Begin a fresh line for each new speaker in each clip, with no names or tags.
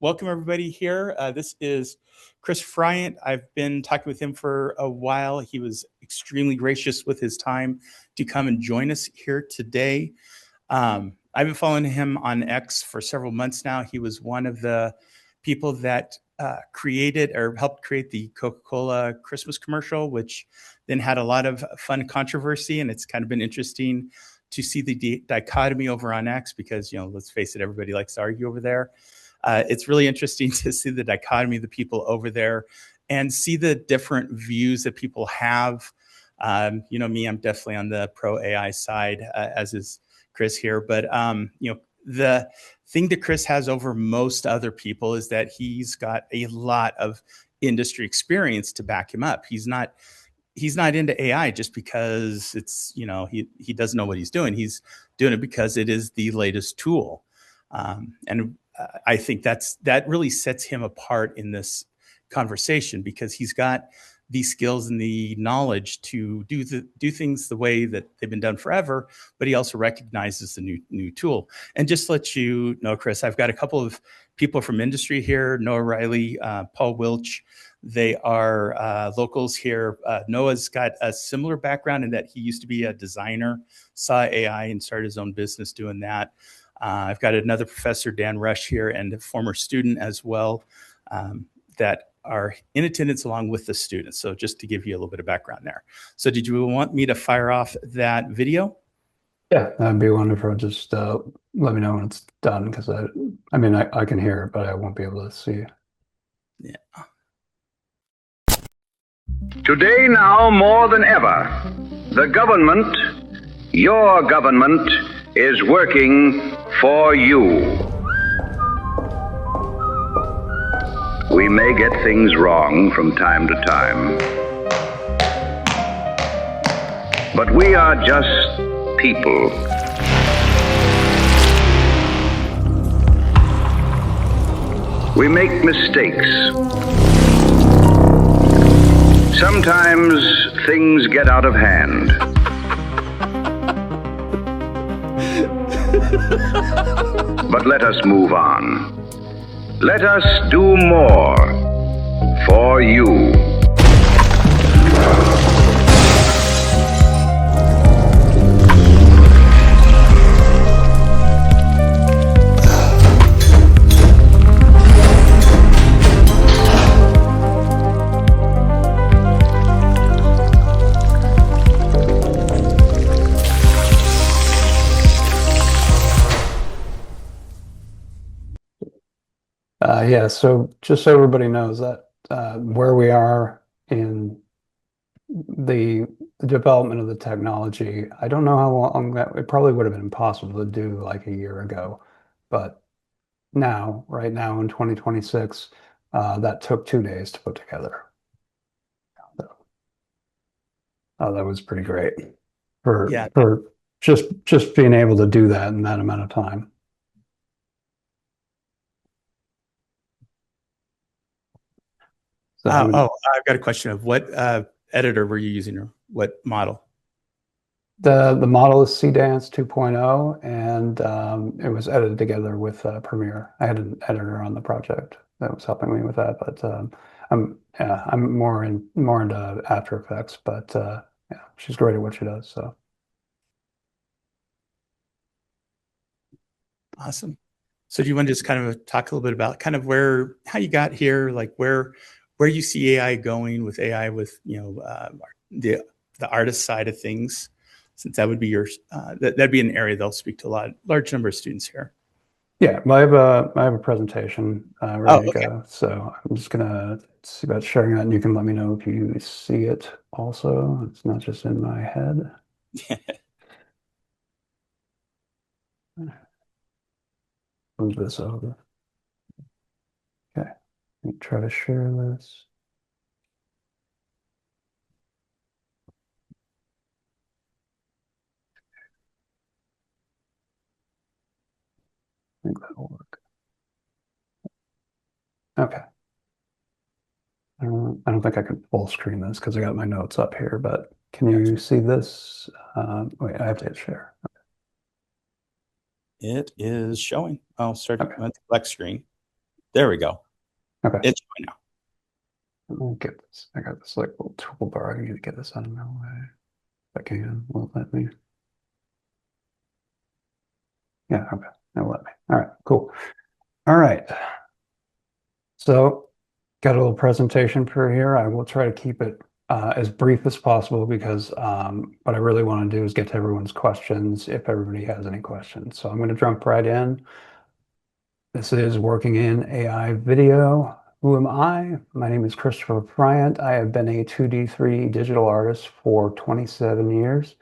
welcome everybody here. This is Chris Fryant. I've been talking with him for a while. He was extremely gracious with his time to come and join us here today. I've been following him on X for several months now. He was one of the people that created or helped create the Coca-Cola Christmas commercial, which then had a lot of fun controversy, and it's kind of been interesting to see the dichotomy over on X because, let's face it, everybody likes to argue over there. It's really interesting to see the dichotomy of the people over there and see the different views that people have. Me, I'm definitely on the pro AI side, as is Chris here. But, the thing that Chris has over most other people is that he's got a lot of industry experience to back him up. He's not into AI just because it's, he doesn't know what he's doing. He's doing it because it is the latest tool. And I think that really sets him apart in this conversation because he's got the skills and the knowledge to do things the way that they've been done forever, but he also recognizes the new tool. And just to let you know, Chris, I've got a couple of people from industry here, Noah Riley, Paul Wilch. They are locals here. Noah's got a similar background in that he used to be a designer, saw AI and started his own business doing that. I've got another professor, Dan Rush, here, and a former student as well that are in attendance along with the students. So just to give you a little bit of background there. So did you want me to fire off that video?
Yeah, that'd be wonderful. Just let me know when it's done because I can hear it, but I won't be able to see.
Yeah.
Today, now more than ever, the government, your government, is working for you. We may get things wrong from time to time, but we are just people. We make mistakes. Sometimes things get out of hand. But let us move on. Let us do more for you.
Yeah, so just so everybody knows that where we are in the development of the technology, I don't know how long that it probably would have been impossible to do like a year ago, but right now in 2026, that took 2 days to put together. So, that was pretty great for just being able to do that in that amount of time.
So I've got a question of what editor were you using or what model?
The model is CDance 2.0, and it was edited together with Premiere. I had an editor on the project that was helping me with that, but I'm more into After Effects. But yeah, she's great at what she does. So
awesome. So do you want to just kind of talk a little bit about kind of how you got here, like where you see AI going with AI with the artist side of things, since that would be that'd be an area they'll speak to large number of students here.
Yeah, well, I have a presentation ready to go, so I'm just gonna see about sharing that, and you can let me know if you see it. Also, it's not just in my head. Move this over. Okay, let me try to share this. I think that'll work. Okay. I don't think I can full screen this because I got my notes up here, but can you see this? Wait, I have to hit share.
Okay. It is showing. I'll start with the black screen. There we go.
Okay.
It's fine now.
I'll get this. I got this like little toolbar. I need to get this out of my way. If I can, won't let me. Yeah, okay. That'll let me. All right, cool. All right. So got a little presentation for here. I will try to keep it as brief as possible because what I really want to do is get to everyone's questions if everybody has any questions. So I'm going to jump right in. This is Working in AI Video. Who am I? My name is Christopher Fryant. I have been a 2D, 3D digital artist for 27 years.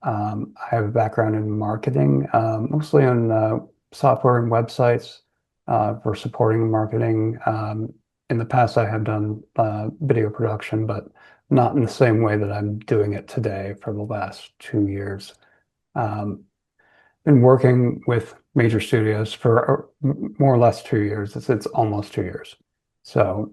I have a background in marketing, mostly on software and websites for supporting marketing. In the past, I have done video production, but not in the same way that I'm doing it today for the last 2 years. Um, been working with major studios for more or less 2 years. It's almost 2 years. So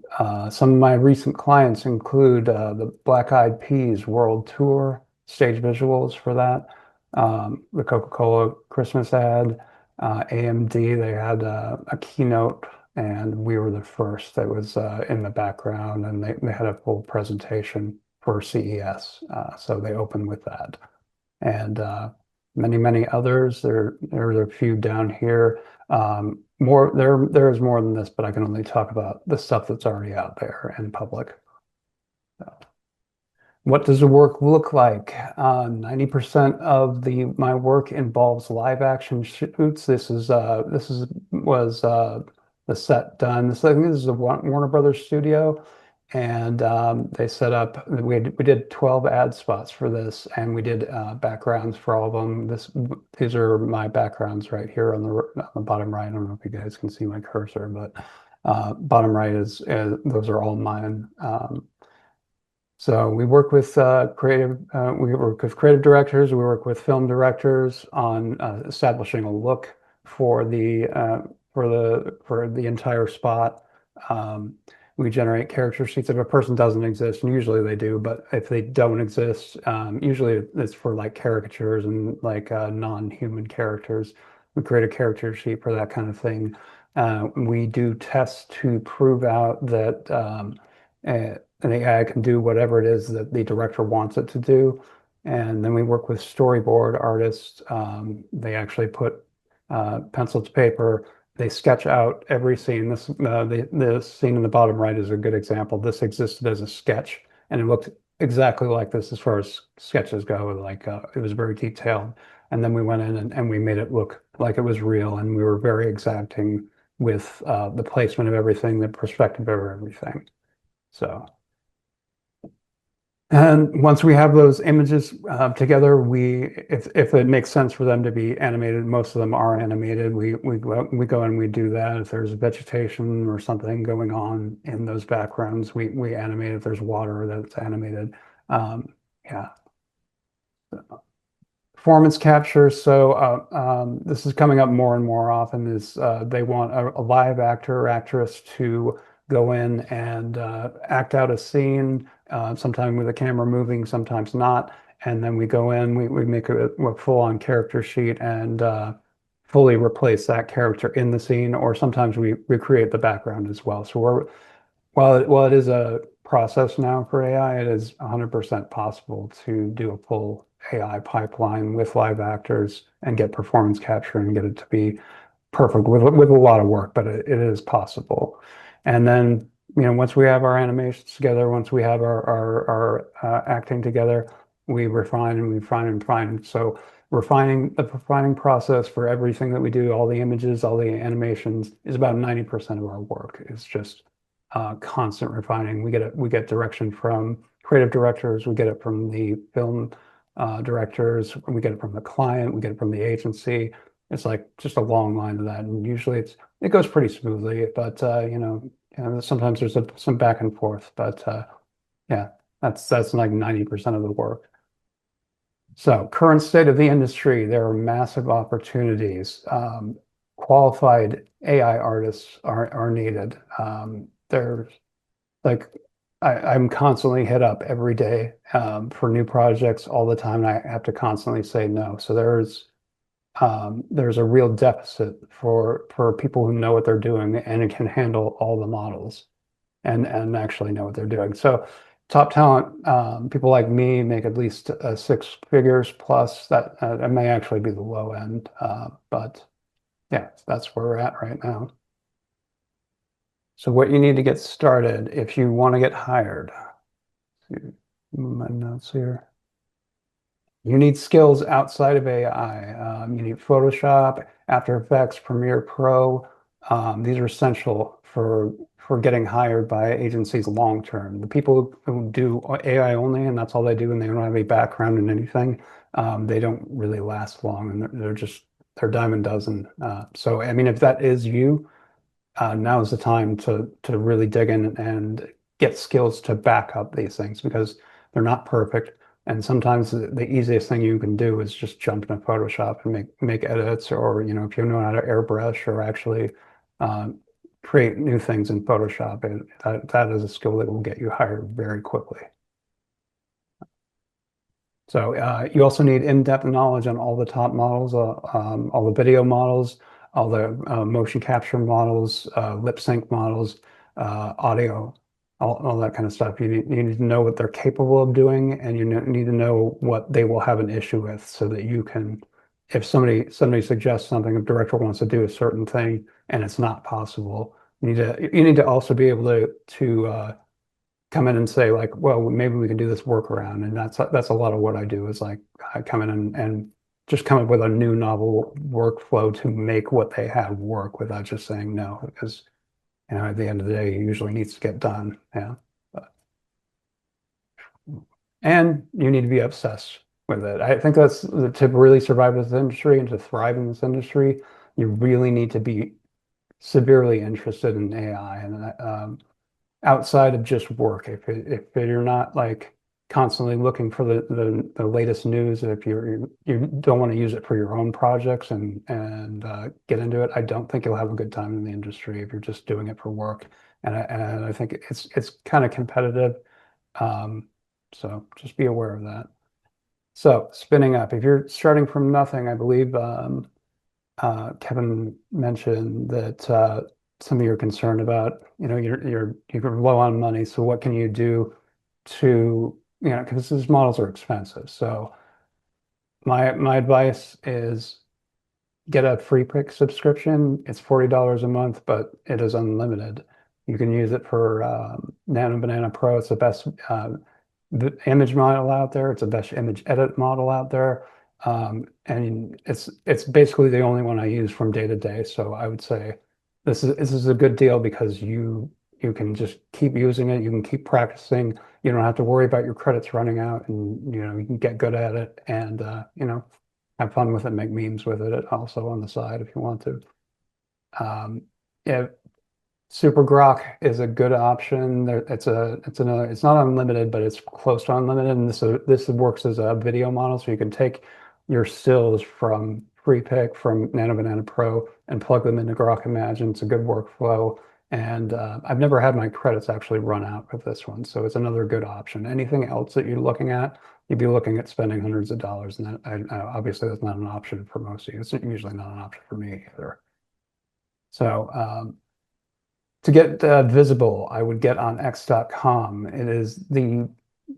some of my recent clients include the Black Eyed Peas World Tour, stage visuals for that, the Coca-Cola Christmas ad, AMD, they had a keynote and we were the first that was in the background and they had a full presentation for CES. So they opened with that. And many others. There's a few down here. More there is more than this, but I can only talk about the stuff that's already out there in public. So, what does the work look like? 90% of the my work involves live action shoots. This is was the set done. I think this is the Warner Brothers studio, and they set up. We did 12 ad spots for this, and we did backgrounds for all of them. These are my backgrounds right here on the bottom right. I don't know if you guys can see my cursor, but bottom right is those are all mine. So we work with we work with creative directors, we work with film directors on establishing a look for the entire spot. We generate character sheets if a person doesn't exist, and usually they do, but if they don't exist, usually it's for like caricatures and like non-human characters. We create a character sheet for that kind of thing. We do tests to prove out that an AI can do whatever it is that the director wants it to do. And then we work with storyboard artists. They actually put pencil to paper. They sketch out every scene. The scene in the bottom right is a good example. This existed as a sketch, and it looked exactly like this as far as sketches go. Like it was very detailed. And then we went in and we made it look like it was real, and we were very exacting with the placement of everything, the perspective of everything. So. And once we have those images together, if it makes sense for them to be animated, most of them are animated. We go and we do that. If there's vegetation or something going on in those backgrounds, we animate. If there's water, that's animated. Yeah. Performance capture. So this is coming up more and more often. Is they want a live actor or actress to go in and act out a scene, sometimes with the camera moving, sometimes not. And then we go in, we make a full-on character sheet and fully replace that character in the scene, or sometimes we recreate the background as well. So while it is a process now for AI, it is 100% possible to do a full AI pipeline with live actors and get performance capture and get it to be perfect with a lot of work, but it is possible. And then, once we have our animations together, once we have our acting together, we refine and refine and refine. So the refining process for everything that we do, all the images, all the animations, is about 90% of our work. It's just constant refining. We get direction from creative directors, we get it from the film directors, we get it from the client, we get it from the agency. It's like just a long line of that, and usually it goes pretty smoothly. But sometimes there's some back and forth. But yeah, that's like 90% of the work. So current state of the industry, there are massive opportunities. Qualified AI artists are needed. There's like I'm constantly hit up every day for new projects all the time, and I have to constantly say no. So there's there's a real deficit for people who know what they're doing and can handle all the models and actually know what they're doing. So top talent, people like me make at least 6 figures plus. That it may actually be the low end, but yeah, that's where we're at right now. So what you need to get started if you want to get hired. My notes here. You need skills outside of AI. You need Photoshop, After Effects, Premiere Pro. These are essential for getting hired by agencies long term. The people who do AI only and that's all they do and they don't have any background in anything, they don't really last long and they're dime a dozen. So I mean, if that is you, now is the time to really dig in and get skills to back up these things because they're not perfect. And sometimes the easiest thing you can do is just jump into Photoshop and make edits, or if you know how to airbrush or actually uh, create new things in Photoshop, that is a skill that will get you hired very quickly. So you also need in-depth knowledge on all the top models, all the video models, all the motion capture models, lip sync models, audio, all that kind of stuff. You need to know what they're capable of doing, and you need to know what they will have an issue with, so that you can, if somebody suggests something, if director wants to do a certain thing and it's not possible, you need to also be able to come in and say like, well, maybe we can do this workaround. And that's a lot of what I do is like I come in and just come up with a new novel workflow to make what they have work without just saying no, because at the end of the day, it usually needs to get done. Yeah. And you need to be obsessed with it. I think that's to really survive this industry and to thrive in this industry, you really need to be severely interested in AI. And outside of just work. If you're not like constantly looking for the latest news, if you don't want to use it for your own projects and get into it, I don't think you'll have a good time in the industry if you're just doing it for work. And I think it's kind of competitive. Um, so just be aware of that. So spinning up, if you're starting from nothing, I believe Kevin mentioned that some of you are concerned about, you're low on money. So what can you do to, because these models are expensive. So my advice is get a free pick subscription. It's $40 a month, but it is unlimited. You can use it for Nano Banana Pro. It's the best the image model out there. It's the best image edit model out there. And it's basically the only one I use from day to day. So I would say this is a good deal because you can just keep using it. You can keep practicing. You don't have to worry about your credits running out, and you can get good at it and have fun with it, make memes with it also on the side if you want to. Yeah, Super Grok is a good option. It's not unlimited, but it's close to unlimited. And this works as a video model, so you can take your stills from FreePic from Nano Banana Pro and plug them into Grok Imagine. It's a good workflow. And I've never had my credits actually run out with this one, so it's another good option. Anything else that you're looking at, you'd be looking at spending hundreds of dollars, and obviously that's not an option for most of you. It's usually not an option for me either. So to get visible, I would get on X.com. It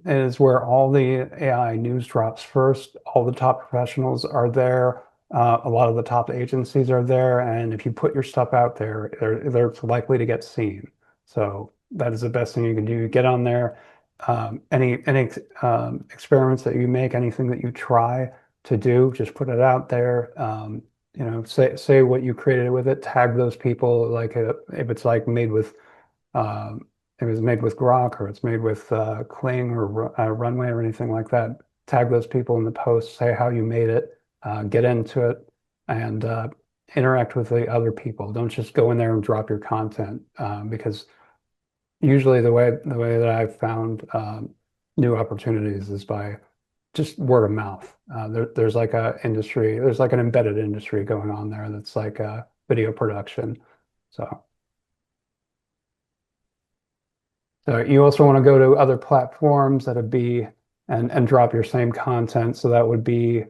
is where all the AI news drops first. All the top professionals are there. A lot of the top agencies are there, and if you put your stuff out there, they're likely to get seen. So that is the best thing you can do. Get on there. Any experiments that you make, anything that you try to do, just put it out there. Say what you created with it, tag those people, like if it's like made with if it's made with Grok or it's made with Kling or Runway or anything like that, tag those people in the post, say how you made it, get into it, and interact with the other people. Don't just go in there and drop your content because usually the way that I've found new opportunities is by just word of mouth. There's like there's like an embedded industry going on there that's like video production. So you also want to go to other platforms that'd be and drop your same content. So that would be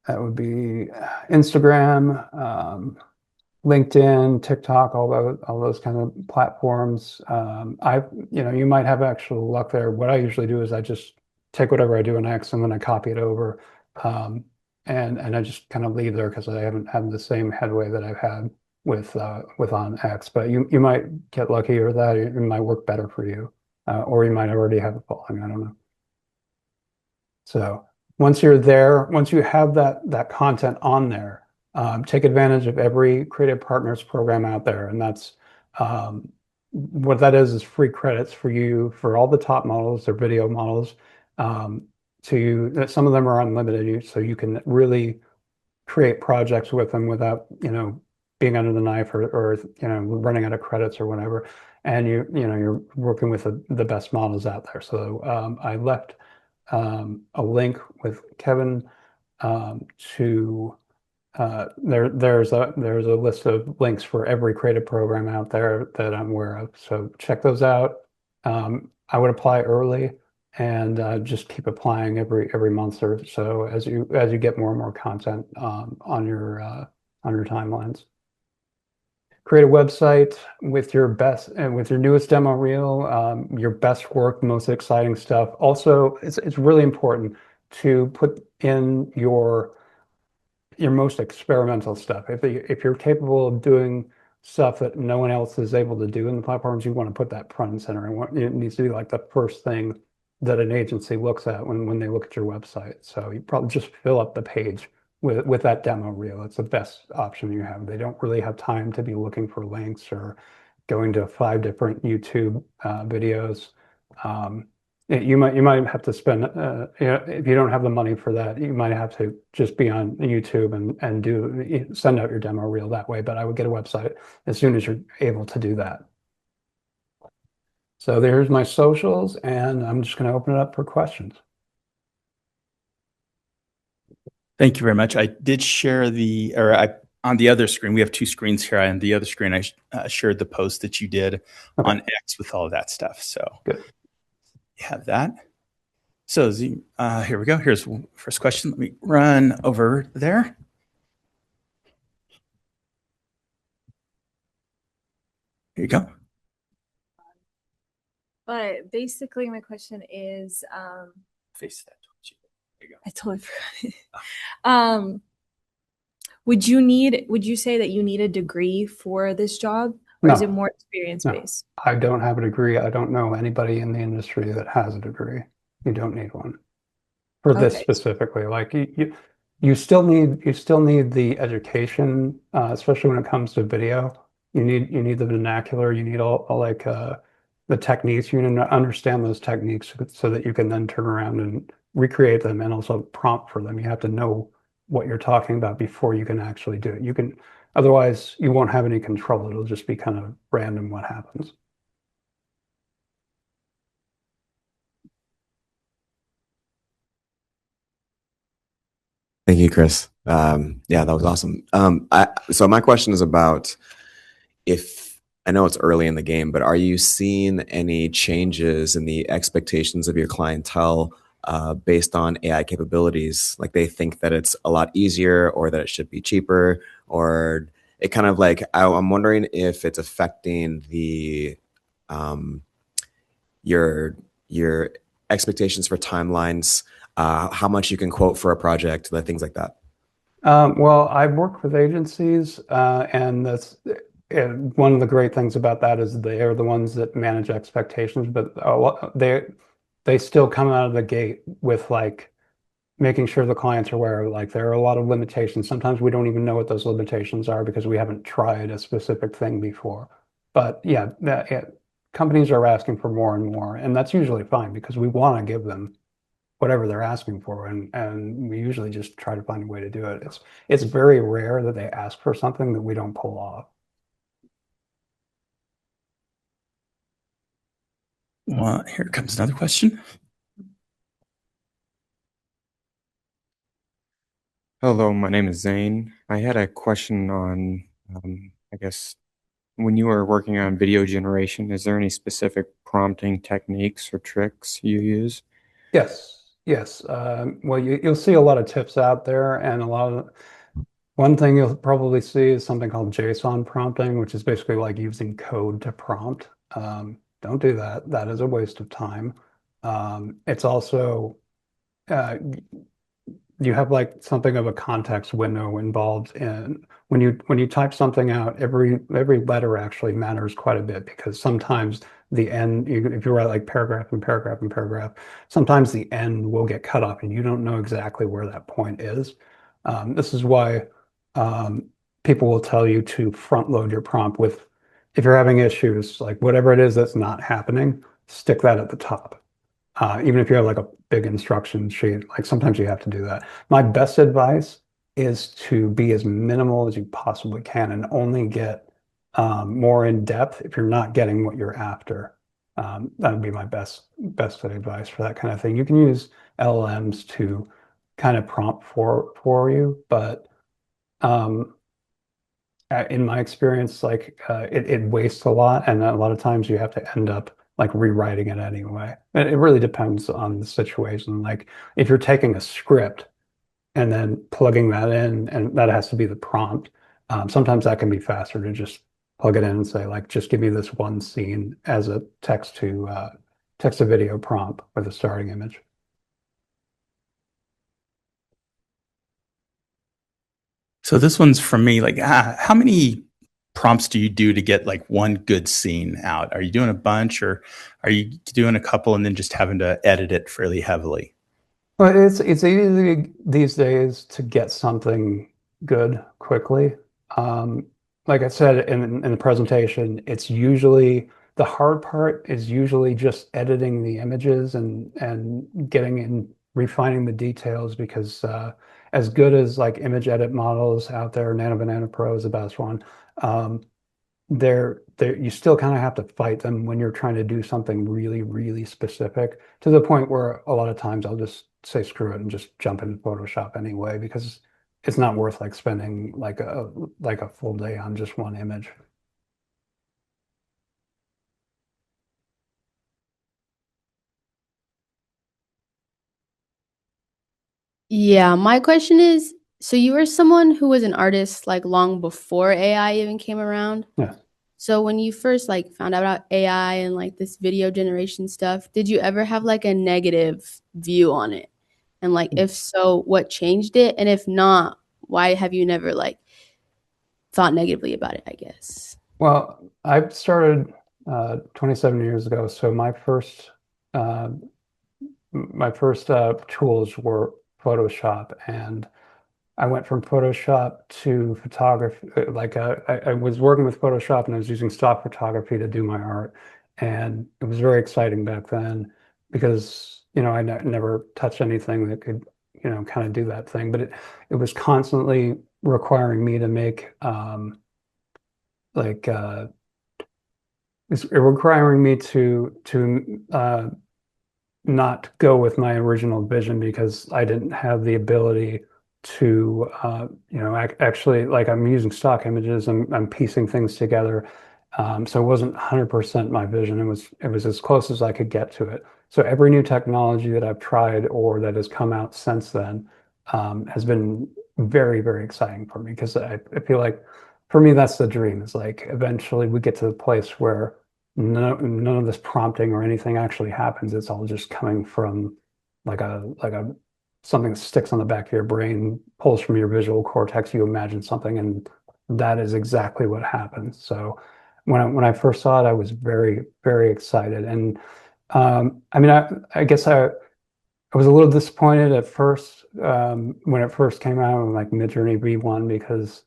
That would be Instagram, LinkedIn, TikTok, all those kind of platforms. You might have actual luck there. What I usually do is I just take whatever I do in X and then I copy it over, um, and I just kind of leave there because I haven't had the same headway that I've had with on X. But you might get lucky, or that it might work better for you, or you might already have a following. I don't know. So once you're there, once you have that content on there, take advantage of every Creative Partners program out there, and that's what that is free credits for you for all the top models or video models. Some of them are unlimited, so you can really create projects with them without being under the knife or running out of credits or whatever. And you're working with the best models out there. So I left a link with Kevin to there's a list of links for every creative program out there that I'm aware of. So check those out. I would apply early and just keep applying every month or so as you get more and more content on your timelines. Create a website with your best and with your newest demo reel, your best work, most exciting stuff. Also, it's really important to put in your most experimental stuff. If you're capable of doing stuff that no one else is able to do in the platforms, you want to put that front and center. And it needs to be like the first thing that an agency looks at when they look at your website. So you probably just fill up the page with that demo reel. It's the best option you have. They don't really have time to be looking for links or going to 5 different YouTube videos. You might have to spend, if you don't have the money for that, you might have to just be on YouTube and send out your demo reel that way. But I would get a website as soon as you're able to do that. So there's my socials, and I'm just going to open it up for questions.
Thank you very much. I did share on the other screen, we have two screens here. On the other screen, I shared the post that you did on X with all of that stuff. So
good.
You have that. So here we go. Here's the first question. Let me run over there. Here you go.
But basically, my question is,
face that. There you go.
I totally forgot. Would you say that you need a degree for this job, or is it more experience based?
I don't have a degree. I don't know anybody in the industry that has a degree. You don't need one for this specifically. Like you still need the education, especially when it comes to video. You need the vernacular. You need all like the techniques. You need to understand those techniques so that you can then turn around and recreate them and also prompt for them. You have to know what you're talking about before you can actually do it. Otherwise you won't have any control. It'll just be kind of random what happens.
Thank you, Chris. Yeah, that was awesome. So my question is about if I know it's early in the game, but are you seeing any changes in the expectations of your clientele based on AI capabilities? Like they think that it's a lot easier or that it should be cheaper, or it kind of like, I'm wondering if it's affecting your expectations for timelines, how much you can quote for a project, things like that.
Well, I've worked with agencies, and one of the great things about that is they are the ones that manage expectations, but they still come out of the gate with like making sure the clients are aware of like there are a lot of limitations. Sometimes we don't even know what those limitations are because we haven't tried a specific thing before. But yeah, companies are asking for more and more, and that's usually fine because we want to give them whatever they're asking for, and we usually just try to find a way to do it. It's very rare that they ask for something that we don't pull off.
Well, here comes another question.
Hello, my name is Zane. I had a question on, I guess, when you are working on video generation, is there any specific prompting techniques or tricks you use?
Yes. Yes. Well, you'll see a lot of tips out there, and one thing you'll probably see is something called JSON prompting, which is basically like using code to prompt. Don't do that. That is a waste of time. It's also you have like something of a context window involved in when you type something out, every letter actually matters quite a bit because sometimes the end, if you write like paragraph and paragraph and paragraph, sometimes the end will get cut off and you don't know exactly where that point is. This is why um, people will tell you to front load your prompt with, if you're having issues, like whatever it is that's not happening, stick that at the top. Even if you have like a big instruction sheet, like sometimes you have to do that. My best advice is to be as minimal as you possibly can and only get more in depth if you're not getting what you're after. That would be my best advice for that kind of thing. You can use LLMs to kind of prompt for you, but um, in my experience, like it wastes a lot, and a lot of times you have to end up like rewriting it anyway. And it really depends on the situation. Like if you're taking a script and then plugging that in, and that has to be the prompt. Sometimes that can be faster to just plug it in and say, like, just give me this one scene as a text to video prompt with a starting image.
So this one's from me. Like, how many prompts do you do to get like one good scene out? Are you doing a bunch, or are you doing a couple and then just having to edit it fairly heavily?
Well, it's easy these days to get something good quickly. Um, like I said in the presentation, it's usually the hard part is usually just editing the images and getting in refining the details because as good as like image edit models out there, Nano Banana Pro is the best one. Um, they're you still kind of have to fight them when you're trying to do something really, really specific to the point where a lot of times I'll just say screw it and just jump into Photoshop anyway because it's not worth like spending like a full day on just one image.
Yeah, my question is, so you were someone who was an artist like long before AI even came around.
Yeah.
So when you first like found out about AI and like this video generation stuff, did you ever have like a negative view on it? And like if so, what changed it? And if not, why have you never like thought negatively about it, I guess?
Well, I started 27 years ago, so uh, my first tools were Photoshop, and I went from Photoshop to photography. I was working with Photoshop and I was using stock photography to do my art. And it was very exciting back then because, I never touched anything that could, kind of do that thing. But it was constantly requiring me to make like it's requiring me to not go with my original vision because I didn't have the ability to, actually, like I'm using stock images, I'm piecing things together. So it wasn't 100% my vision. It was as close as I could get to it. So every new technology that I've tried or that has come out since then has been very, very exciting for me because I feel like for me, that's the dream is like eventually we get to the place where none of this prompting or anything actually happens. It's all just coming from like a something that sticks on the back of your brain, pulls from your visual cortex. You imagine something, and that is exactly what happens. So when I first saw it, I was very, very excited. And I mean, I guess I was a little disappointed at first when it first came out in like Midjourney V1 because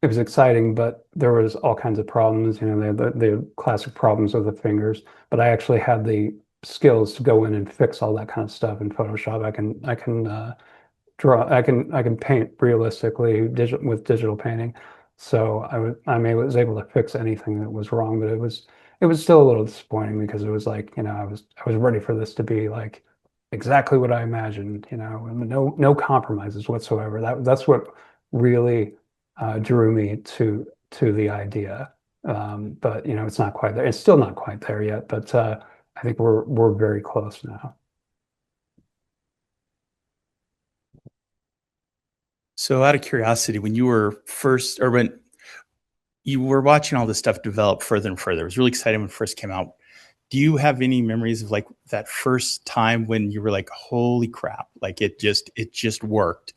it was exciting, but there was all kinds of problems. The classic problems with the fingers. But I actually had the skills to go in and fix all that kind of stuff in Photoshop. I can draw. I can paint realistically with digital painting. So was able to fix anything that was wrong, but it was still a little disappointing because it was like, I was ready for this to be like exactly what I imagined, and no compromises whatsoever. That's what really drew me to the idea. But it's not quite there. It's still not quite there yet, but I think we're very close now.
So out of curiosity, when you were first, or when you were watching all this stuff develop further and further, it was really exciting when it first came out. Do you have any memories of like that first time when you were like, holy crap, like it just worked?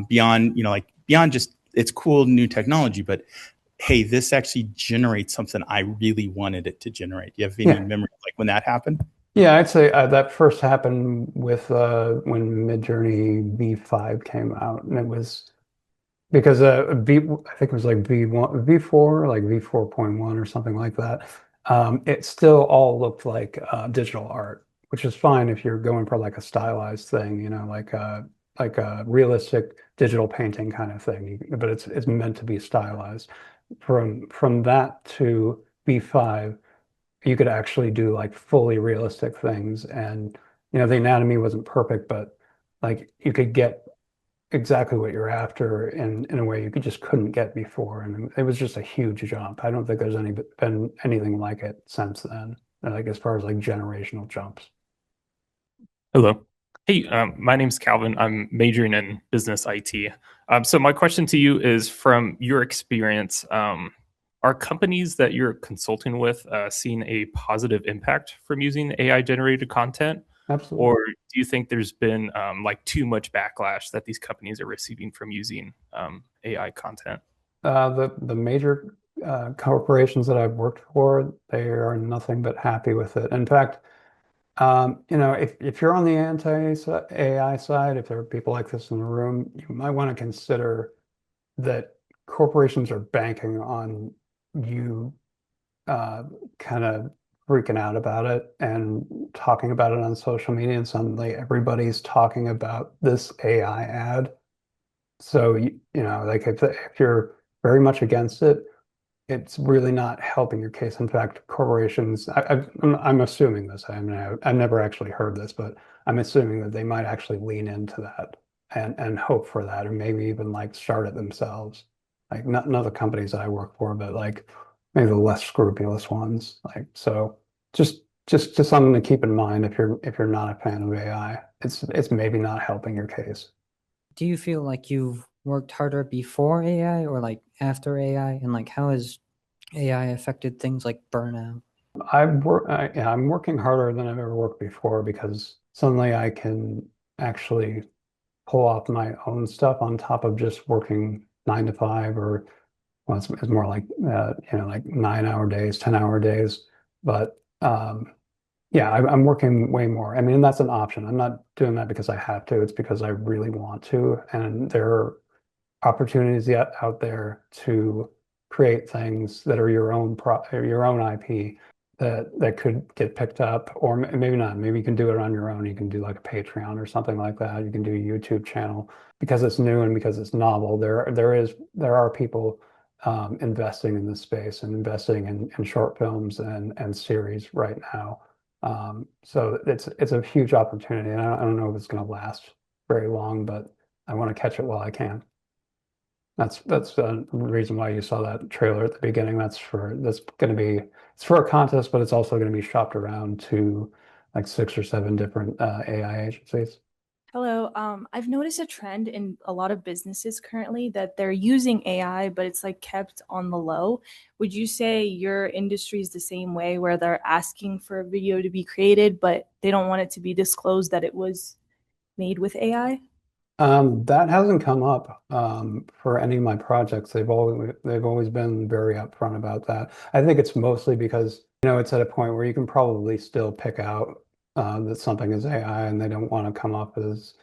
Beyond, like beyond just it's cool new technology, but hey, this actually generates something I really wanted it to generate. Do you have any memory of like when that happened?
Yeah, I'd say that first happened with when Midjourney V5 came out, and it was because I think it was like V1, V4, like V4.1 or something like that. It still all looked like digital art, which is fine if you're going for like a stylized thing, like a realistic digital painting kind of thing. But it's meant to be stylized. From that to V5, you could actually do like fully realistic things, and the anatomy wasn't perfect, but like you could get exactly what you're after in a way you just couldn't get before. And it was just a huge jump. I don't think there's been anything like it since then, like as far as like generational jumps.
Hello. Hey, my name's Calvin. I'm majoring in business IT. So my question to you is, from your experience, are companies that you're consulting with seeing a positive impact from using AI generated content?
Absolutely.
Or do you think there's been like too much backlash that these companies are receiving from using AI content?
The major corporations that I've worked for, they are nothing but happy with it. In fact, if you're on the anti-AI side, if there are people like this in the room, you might want to consider that corporations are banking on you kind of freaking out about it and talking about it on social media, and suddenly everybody's talking about this AI ad. So like if you're very much against it, it's really not helping your case. In fact, corporations, I'm assuming this. I mean, I've never actually heard this, but I'm assuming that they might actually lean into that and hope for that, or maybe even like start it themselves. Like not the companies that I work for, but like maybe the less scrupulous ones. Like so, just something to keep in mind if you're not a fan of AI. It's maybe not helping your case.
Do you feel like you've worked harder before AI or like after AI? And like how has AI affected things like burnout?
Yeah, I'm working harder than I've ever worked before because suddenly I can actually pull off my own stuff on top of just working 9 to 5, or well, it's more like like 9 hour days, 10 hour days. But yeah, I'm working way more. I mean, that's an option. I'm not doing that because I have to. It's because I really want to. And there are opportunities yet out there to create things that are your own IP that could get picked up, or maybe not. Maybe you can do it on your own. You can do like a Patreon or something like that. You can do a YouTube channel because it's new and because it's novel. There are people investing in this space and investing in short films and series right now. So it's a huge opportunity, and I don't know if it's going to last very long, but I want to catch it while I can. That's the reason why you saw that trailer at the beginning. It's for a contest, but it's also going to be shopped around to like 6 or 7 different AI agencies.
Hello. I've noticed a trend in a lot of businesses currently that they're using AI, but it's like kept on the low. Would you say your industry is the same way, where they're asking for a video to be created, but they don't want it to be disclosed that it was made with AI?
That hasn't come up for any of my projects. They've always been very upfront about that. I think it's mostly because it's at a point where you can probably still pick out that something is AI, and they don't want to come off as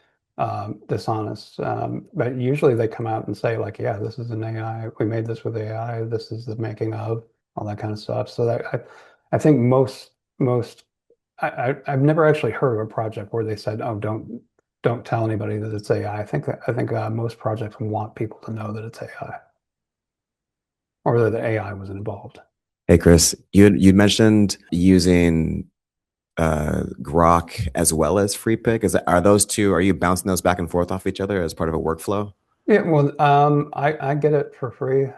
dishonest. But usually they come out and say like, yeah, this is an AI. We made this with AI. This is the making of all that kind of stuff. So I think most I've never actually heard of a project where they said, oh, don't tell anybody that it's AI. I think most projects want people to know that it's AI, or that the AI was involved.
Hey, Chris, you mentioned using Grok as well as FreePic. Are those two? Are you bouncing those back and forth off each other as part of a workflow?
Yeah, well, I get it for free.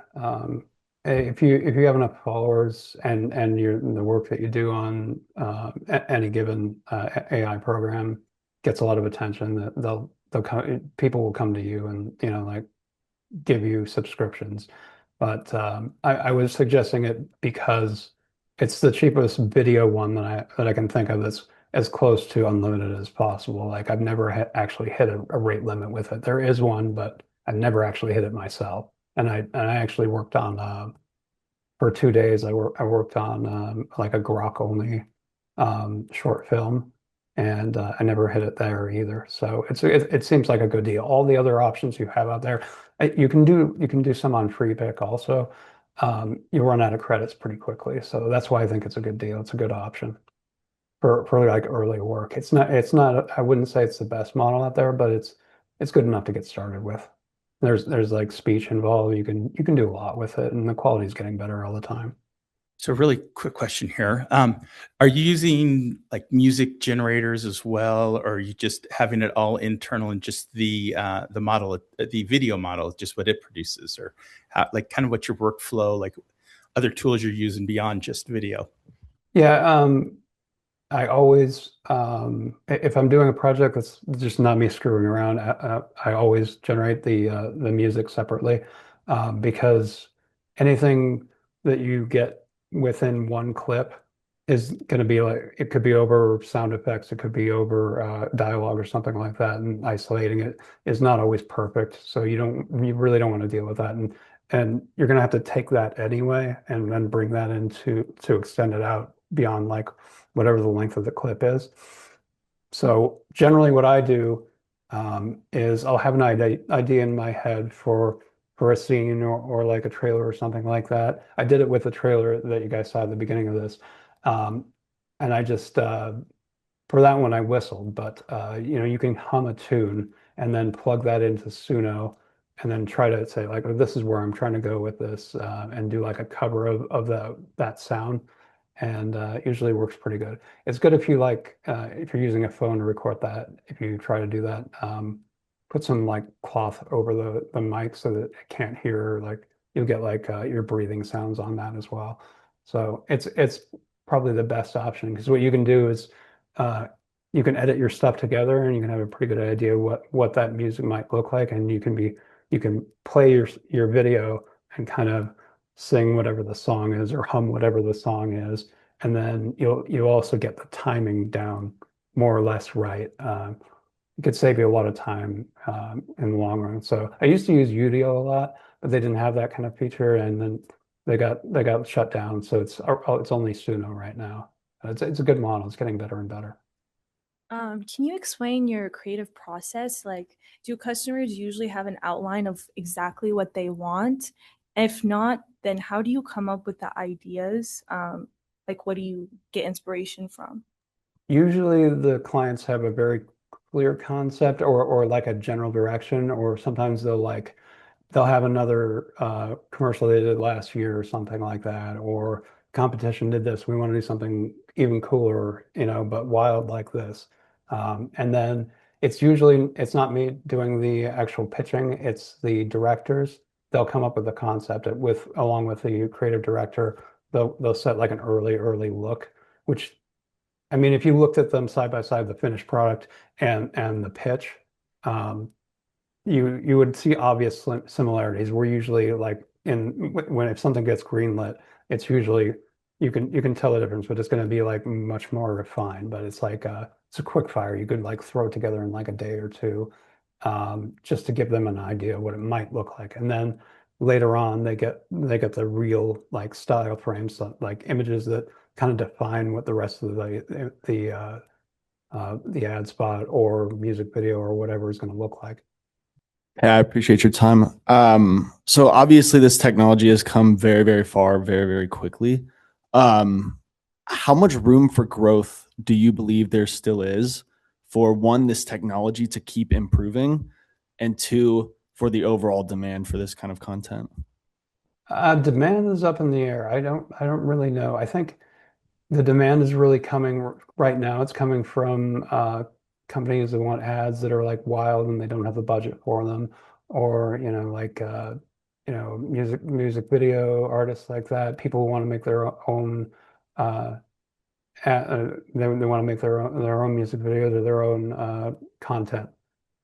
If you have enough followers and the work that you do on any given AI program gets a lot of attention, that people will come to you and, like give you subscriptions. But I was suggesting it because it's the cheapest video one that I can think of that's as close to unlimited as possible. Like I've never actually hit a rate limit with it. There is one, but I've never actually hit it myself. And I actually worked on for 2 days. I worked on like a grok only short film, and I never hit it there either. So it seems like a good deal. All the other options you have out there, you can do some on free pick also. You run out of credits pretty quickly, so that's why I think it's a good deal. It's a good option for like early work. It's not. I wouldn't say it's the best model out there, but it's good enough to get started with. There's like speech involved. You can do a lot with it, and the quality is getting better all the time.
So really quick question here. Are you using like music generators as well, or are you just having it all internal and just the model, the video model, just what it produces, or how, like kind of what your workflow, like other tools you're using beyond just video?
Yeah, I always, if I'm doing a project that's just not me screwing around, I always generate the music separately, because anything that you get within one clip is going to be like it could be over sound effects, it could be over dialogue or something like that, and isolating it is not always perfect. So you really don't want to deal with that, and you're going to have to take that anyway, and then bring that into to extend it out beyond like whatever the length of the clip is. So generally what I do is I'll have an idea in my head for a scene or like a trailer or something like that. I did it with the trailer that you guys saw at the beginning of this. Um, and I just for that one I whistled, but you can hum a tune and then plug that into Suno and then try to say like, oh, this is where I'm trying to go with this, and do like a cover of that sound, and usually works pretty good. It's good if you like if you're using a phone to record that. If you try to do that, put some like cloth over the mic so that it can't hear like you'll get like your breathing sounds on that as well. So it's probably the best option because what you can do is uh, you can edit your stuff together and you can have a pretty good idea what that music might look like, and you can play your video and kind of sing whatever the song is or hum whatever the song is, and then you'll also get the timing down more or less right. It could save you a lot of time in the long run. So I used to use Udio a lot, but they didn't have that kind of feature, and then they got shut down. So it's only Suno right now. It's a good model. It's getting better and better.
Can you explain your creative process? Like, do customers usually have an outline of exactly what they want? If not, then how do you come up with the ideas? Like, what do you get inspiration from?
Usually the clients have a very clear concept or like a general direction, or sometimes they'll have another commercial they did last year or something like that, or competition did this. We want to do something even cooler, but wild like this. And then it's not me doing the actual pitching, it's the directors. They'll come up with the concept along with the creative director. They'll set like an early look, which I mean, if you looked at them side by side, the finished product and the pitch, um, you would see obvious similarities. We're usually like when if something gets greenlit, it's usually you can tell the difference, but it's going to be like much more refined. But it's a quick fire. You could like throw it together in like a day or two, just to give them an idea of what it might look like. And then later on, they get the real like style frames, like images that kind of define what the rest of the ad spot or music video or whatever is going to look like.
Hey, I appreciate your time. So obviously this technology has come very, very far, very, very quickly. Um, how much room for growth do you believe there still is for one, this technology to keep improving, and two, for the overall demand for this kind of content?
Demand is up in the air. I don't really know. I think the demand is really coming right now. It's coming from companies that want ads that are like wild and they don't have the budget for them, or like music video artists like that. People want to make their own. They want to make their own music videos or their own content.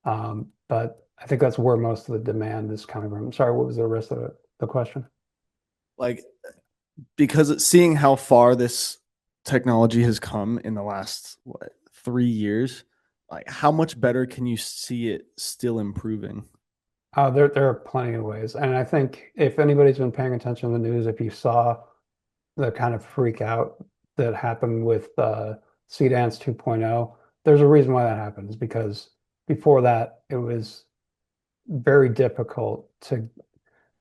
But I think that's where most of the demand is coming from. Sorry, what was the rest of the question?
Like, because seeing how far this technology has come in the last 3 years, like how much better can you see it still improving?
There are plenty of ways. And I think if anybody's been paying attention to the news, if you saw the kind of freak out that happened with CDance 2.0, there's a reason why that happens, because before that, it was very difficult to,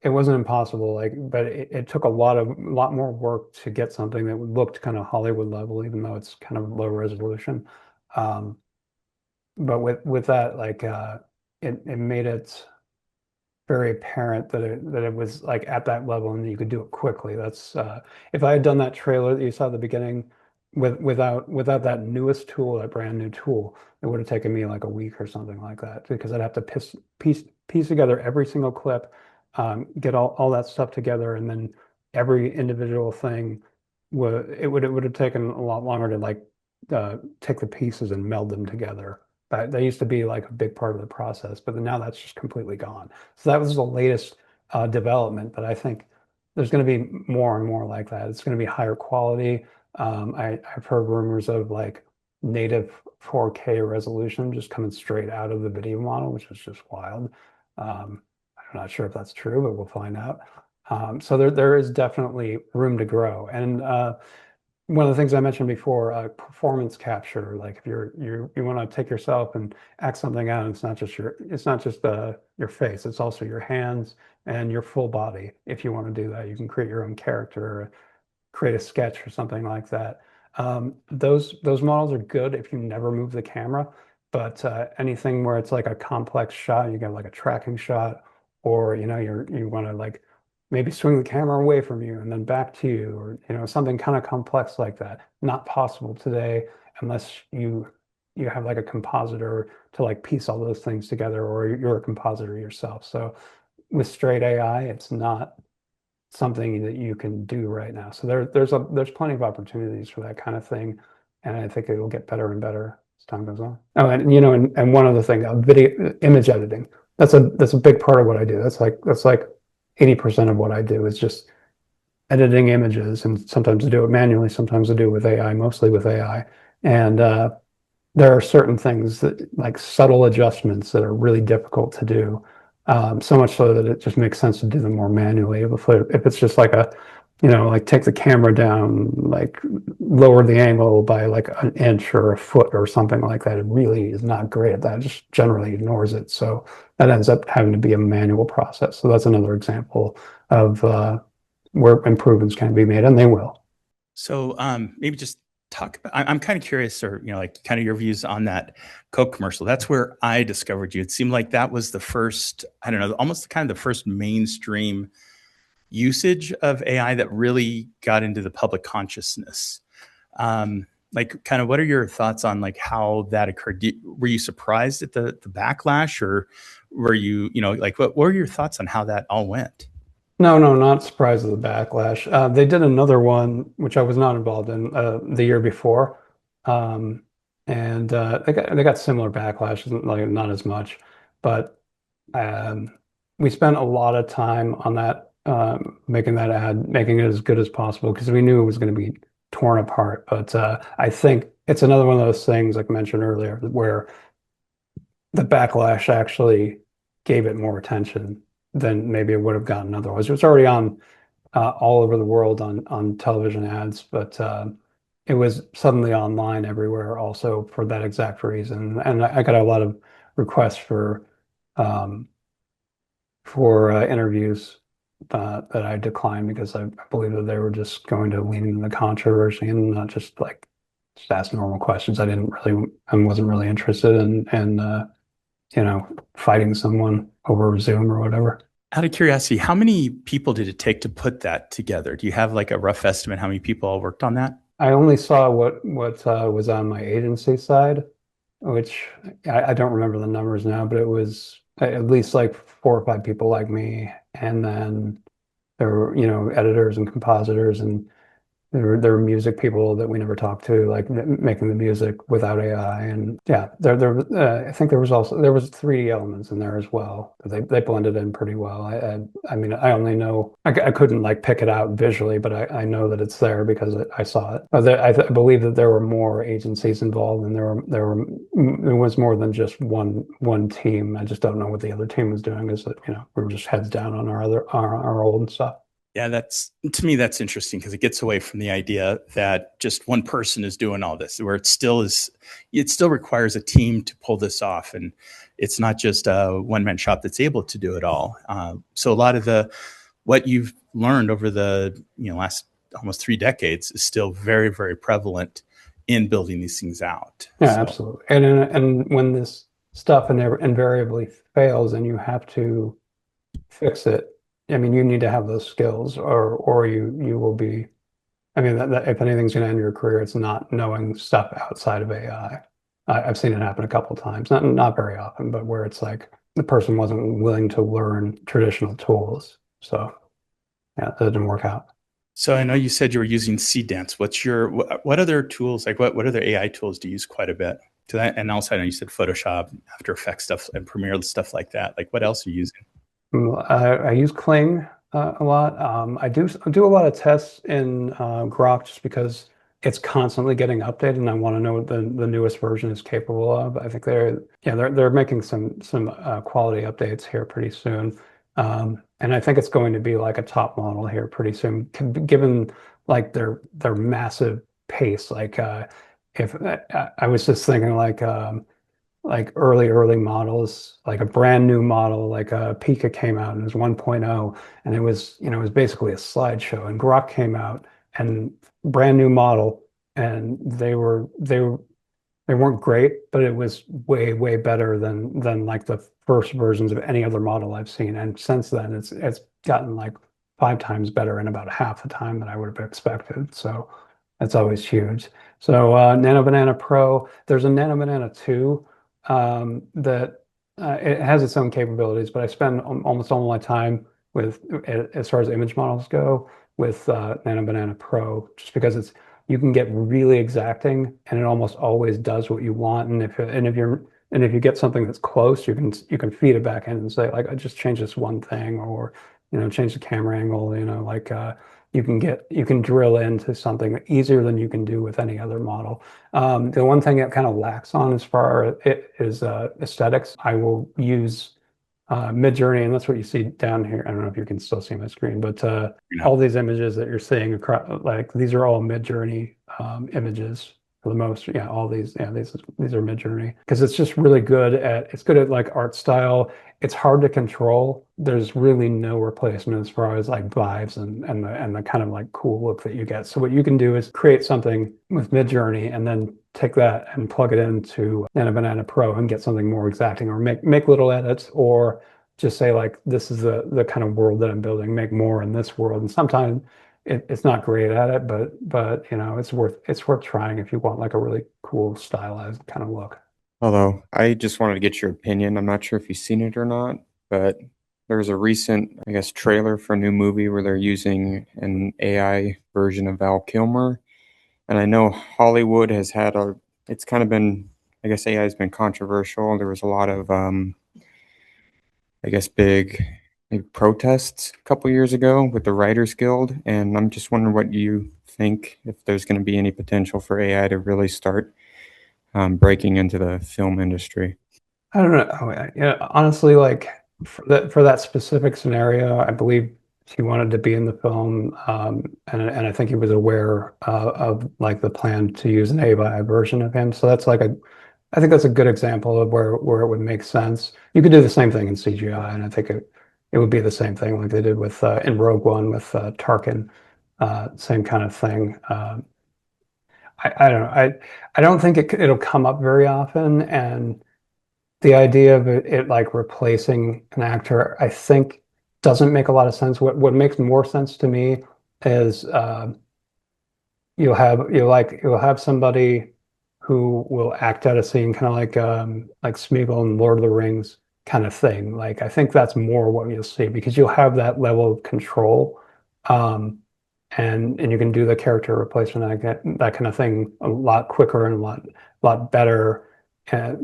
it wasn't impossible, like, but it took a lot more work to get something that looked kind of Hollywood level, even though it's kind of low resolution. Um, but with that, like, it made it very apparent that it was like at that level and you could do it quickly. That's if I had done that trailer that you saw at the beginning without that newest tool, that brand new tool, it would have taken me like a week or something like that, because I'd have to piece together every single clip, get all that stuff together, and then every individual thing would have taken a lot longer to like take the pieces and meld them together. That used to be like a big part of the process, but now that's just completely gone. So that was the latest development, but I think there's going to be more and more like that. It's going to be higher quality. I've heard rumors of like native 4K resolution just coming straight out of the video model, which is just wild. I'm not sure if that's true, but we'll find out. So there is definitely room to grow. And one of the things I mentioned before, performance capture. Like if you want to take yourself and act something out, it's not just your face, it's also your hands and your full body. If you want to do that, you can create your own character, create a sketch or something like that. Those models are good if you never move the camera, but anything where it's like a complex shot, you got like a tracking shot, or you want to like maybe swing the camera away from you and then back to you, or something kind of complex like that. Not possible today unless you have like a compositor to like piece all those things together, or you're a compositor yourself. So with straight AI, it's not something that you can do right now. So there's plenty of opportunities for that kind of thing, and I think it'll get better and better as time goes on. Oh, and and one other thing, video image editing. That's a big part of what I do. That's like 80% of what I do is just editing images, and sometimes I do it manually, sometimes I do it with AI, mostly with AI. And there are certain things that like subtle adjustments that are really difficult to do. So much so that it just makes sense to do them more manually. If it's just like like take the camera down, like lower the angle by like an inch or a foot or something like that, it really is not great at that. It just generally ignores it. So that ends up having to be a manual process. So that's another example of where improvements can be made, and they will.
So maybe just talk about, I'm kind of curious, or like kind of your views on that Coke commercial. That's where I discovered you. It seemed like that was the first, I don't know, almost kind of the first mainstream usage of AI that really got into the public consciousness. Like, kind of, what are your thoughts on like how that occurred? Were you surprised at the backlash, or were you, like, what were your thoughts on how that all went?
No, not surprised at the backlash. They did another one, which I was not involved in, the year before, um, and they got similar backlash, like not as much, but we spent a lot of time on that, making that ad, making it as good as possible, because we knew it was going to be torn apart. But I think it's another one of those things, like I mentioned earlier, where the backlash actually gave it more attention than maybe it would have gotten otherwise. It was already on all over the world on television ads, but it was suddenly online everywhere also for that exact reason. And I got a lot of requests um, for interviews that I declined, because I believe that they were just going to lean into the controversy and not just ask normal questions. I wasn't really interested in fighting someone over Zoom or whatever.
Out of curiosity, how many people did it take to put that together? Do you have like a rough estimate how many people all worked on that?
I only saw what was on my agency side, which I don't remember the numbers now, but it was at least like 4 or 5 people like me, and then there were editors and compositors, and there were music people that we never talked to, like making the music without AI. And yeah, I think there was 3D elements in there as well. They blended in pretty well. I mean, I only know I couldn't like pick it out visually, but I know that it's there because I saw it. I believe that there were more agencies involved, and there was more than just one team. I just don't know what the other team was doing. Is that, we were just heads down on our old stuff.
Yeah, to me, that's interesting because it gets away from the idea that just one person is doing all this, where it still requires a team to pull this off. And it's not just a one-man shop that's able to do it all. So a lot of what you've learned over the last almost 3 decades is still very, very prevalent in building these things out.
Yeah, absolutely. And when this stuff invariably fails and you have to fix it, I mean, you need to have those skills, or you will be. I mean, that if anything's going to end your career, it's not knowing stuff outside of AI. I've seen it happen a couple of times, not very often, but where it's like the person wasn't willing to learn traditional tools. So yeah, that didn't work out.
So I know you said you were using Seedance. What other tools, like what other AI tools do you use quite a bit? And also I know you said Photoshop, After Effects stuff, and Premiere, stuff like that. Like what else are you using?
I use Kling a lot. I do a lot of tests in Grok just because it's constantly getting updated, and I want to know what the newest version is capable of. I think they're making some quality updates here pretty soon, and I think it's going to be like a top model here pretty soon, given like their massive pace. Like if I was just thinking like early models, like a brand new model, like a Pika came out and it was 1.0, and it was basically a slideshow. And Grok came out and brand new model, and they weren't great, but it was way better than like the first versions of any other model I've seen. And since then, it's gotten like 5 times better in about half the time that I would have expected. So that's always huge. So Nano Banana Pro, there's a Nano Banana 2 that it has its own capabilities, but I spend almost all my time with, as far as image models go, with Nano Banana Pro, just because you can get really exacting, and it almost always does what you want. And if you get something that's close, you can feed it back in and say, like, I just changed this one thing, or change the camera angle. Like you can drill into something easier than you can do with any other model. The one thing it kind of lacks on as far as it is aesthetics. I will use Midjourney, and that's what you see down here. I don't know if you can still see my screen, but all these images that you're seeing across, like these are all Midjourney images for the most. Yeah, all these. Yeah, these are Midjourney because it's just really good at like art style. It's hard to control. There's really no replacement as far as like vibes and the kind of like cool look that you get. So what you can do is create something with Midjourney and then take that and plug it into Nano Banana Pro and get something more exacting, or make little edits, or just say like, this is the kind of world that I'm building, make more in this world. And sometimes it's not great at it, but it's worth trying if you want like a really cool stylized kind of look.
Although I just wanted to get your opinion. I'm not sure if you've seen it or not, but there was a recent, I guess, trailer for a new movie where they're using an AI version of Val Kilmer. And I know Hollywood has had it's kind of been, I guess AI has been controversial. There was a lot of, I guess, big protests a couple years ago with the Writers Guild. And I'm just wondering what you think, if there's going to be any potential for AI to really start breaking into the film industry.
I don't know. Oh, yeah, honestly, like for that specific scenario, I believe he wanted to be in the film, and I think he was aware of like the plan to use an AI version of him. So that's like I think that's a good example of where it would make sense. You could do the same thing in CGI, and I think it would be the same thing like they did with in Rogue One with Tarkin, same kind of thing. I don't know. I don't think it'll come up very often, and the idea of it like replacing an actor, I think, doesn't make a lot of sense. What makes more sense to me is you'll have somebody who will act out a scene, kind of like Smeagol in Lord of the Rings kind of thing. Like I think that's more what you'll see because you'll have that level of control. and you can do the character replacement, that kind of thing a lot quicker and a lot better,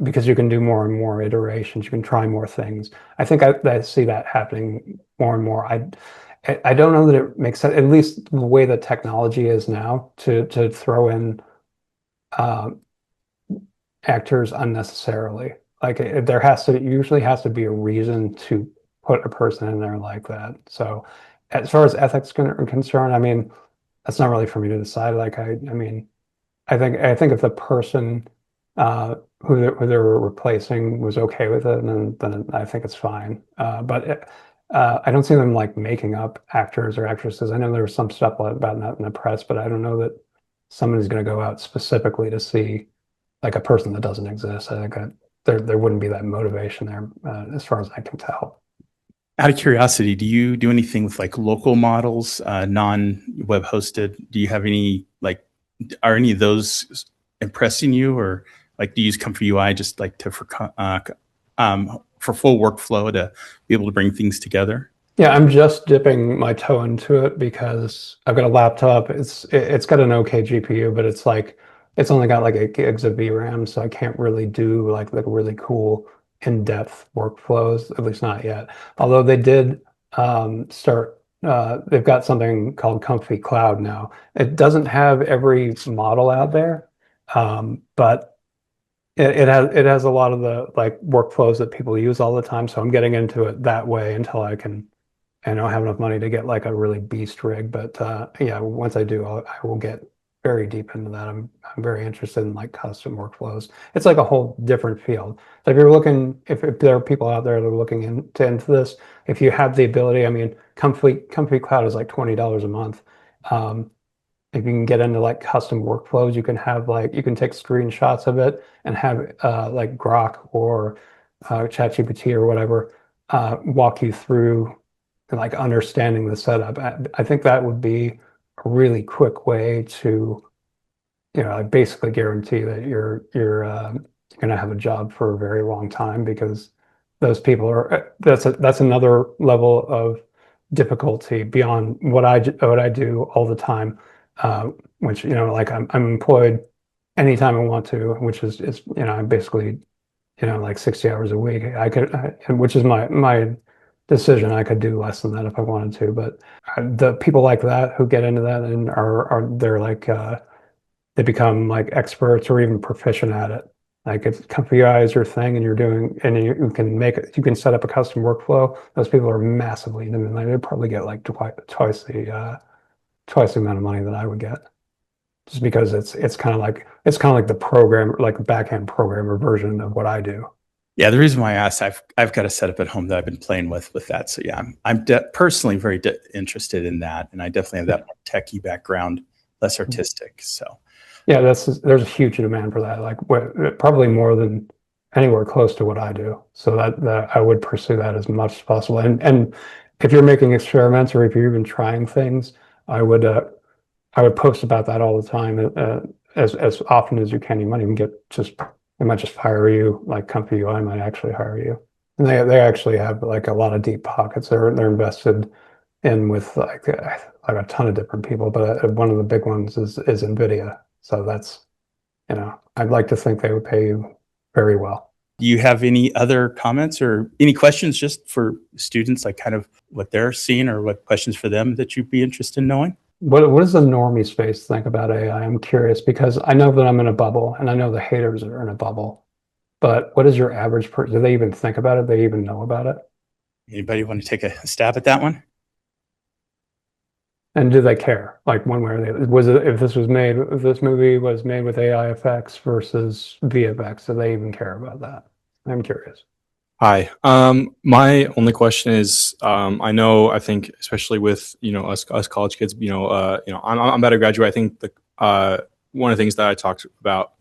because you can do more and more iterations. You can try more things. I think I see that happening more and more. I don't know that it makes sense, at least the way that technology is now, to throw in actors unnecessarily. Like usually has to be a reason to put a person in there like that. So as far as ethics are concerned, I mean, that's not really for me to decide. Like I mean, I think if the person who they were replacing was okay with it, then I think it's fine. But I don't see them like making up actors or actresses. I know there was some stuff about that in the press, but I don't know that somebody's going to go out specifically to see like a person that doesn't exist. I think there wouldn't be that motivation there, as far as I can tell.
Out of curiosity, do you do anything with like local models, non-web hosted? Do you have any like, are any of those impressing you, or like do you use Comfy UI just like to for full workflow to be able to bring things together?
Yeah, I'm just dipping my toe into it because I've got a laptop. It's got an okay GPU, but it's only got like 8 gigs of VRAM, so I can't really do like the really cool in-depth workflows, at least not yet. Although they did start, they've got something called Comfy Cloud now. It doesn't have every model out there, but it has a lot of the like workflows that people use all the time. So I'm getting into it that way until I don't have enough money to get like a really beast rig. But yeah, once I do, I will get very deep into that. I'm very interested in like custom workflows. It's like a whole different field. So if you're looking, if there are people out there that are looking into this, if you have the ability, I mean, Comfy Cloud is like $20 a month. If you can get into like custom workflows, you can have like you can take screenshots of it and have like Grok or ChatGPT or whatever walk you through like understanding the setup. I think that would be a really quick way to, I basically guarantee that you're going to have a job for a very long time, because those people are that's another level of difficulty beyond what I do all the time, which like I'm employed anytime I want to, which is I'm basically like 60 hours a week. Which is my decision. I could do less than that if I wanted to, but the people like that who get into that and they're like they become like experts or even proficient at it. Like if Comfy UI is your thing and you're doing and you can set up a custom workflow, those people are massively in demand. They probably get like twice the amount of money that I would get, just because it's kind of like the program, like the backhand programmer version of what I do.
Yeah, the reason why I asked, I've got a setup at home that I've been playing with that. So yeah, I'm personally very interested in that, and I definitely have that techie background, less artistic. So
yeah, there's a huge demand for that, like probably more than anywhere close to what I do. So that I would pursue that as much as possible. And if you're making experiments or if you're even trying things, I would post about that all the time, as often as you can. You might even they might just hire you, like Comfy UI might actually hire you. And they actually have like a lot of deep pockets. They're invested in with like a ton of different people, but one of the big ones is NVIDIA. So that's, I'd like to think they would pay you very well.
Do you have any other comments or any questions just for students, like kind of what they're seeing, or what questions for them that you'd be interested in knowing?
What does the normie space think about AI? I'm curious, because I know that I'm in a bubble and I know the haters are in a bubble, but what is your average person? Do they even think about it? Do they even know about it?
Anybody want to take a stab at that one?
And do they care, like one way or the other? If this movie was made with AI effects versus VFX, do they even care about that? I'm curious.
Hi. My only question is, I think, especially with us college kids, I'm about to graduate. I think one of the things that I talked about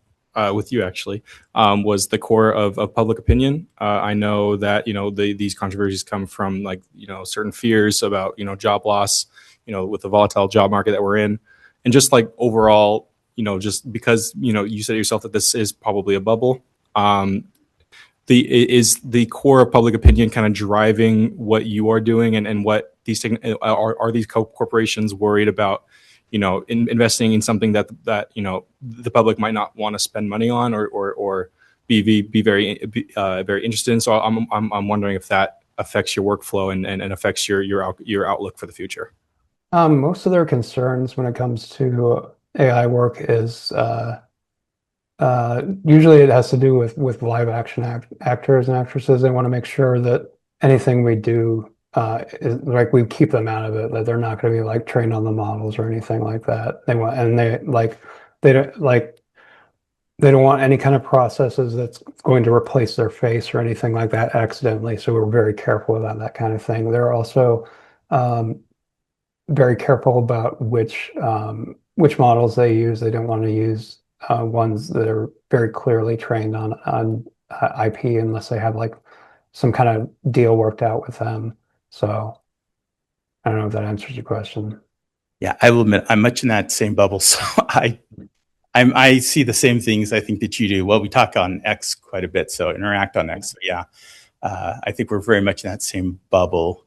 with you actually was the core of public opinion. I know that these controversies come from like certain fears about job loss, with the volatile job market that we're in, and just like overall, just because you said yourself that this is probably a bubble. Is the core of public opinion kind of driving what you are doing, and what these are these corporations worried about investing in something that the public might not want to spend money on or be very interested in. So I'm wondering if that affects your workflow and affects your outlook for the future.
Most of their concerns when it comes to AI work is usually it has to do with live action actors and actresses. They want to make sure that anything we do is like we keep them out of it, that they're not going to be like trained on the models or anything like that. They don't want any kind of processes that's going to replace their face or anything like that accidentally. So we're very careful about that kind of thing. They're also very careful about which models they use. They don't want to use ones that are very clearly trained on IP unless they have like some kind of deal worked out with them. So I don't know if that answers your question.
Yeah, I will admit I'm much in that same bubble. So I see the same things I think that you do. Well, we talk on X quite a bit, so interact on X. So yeah, I think we're very much in that same bubble.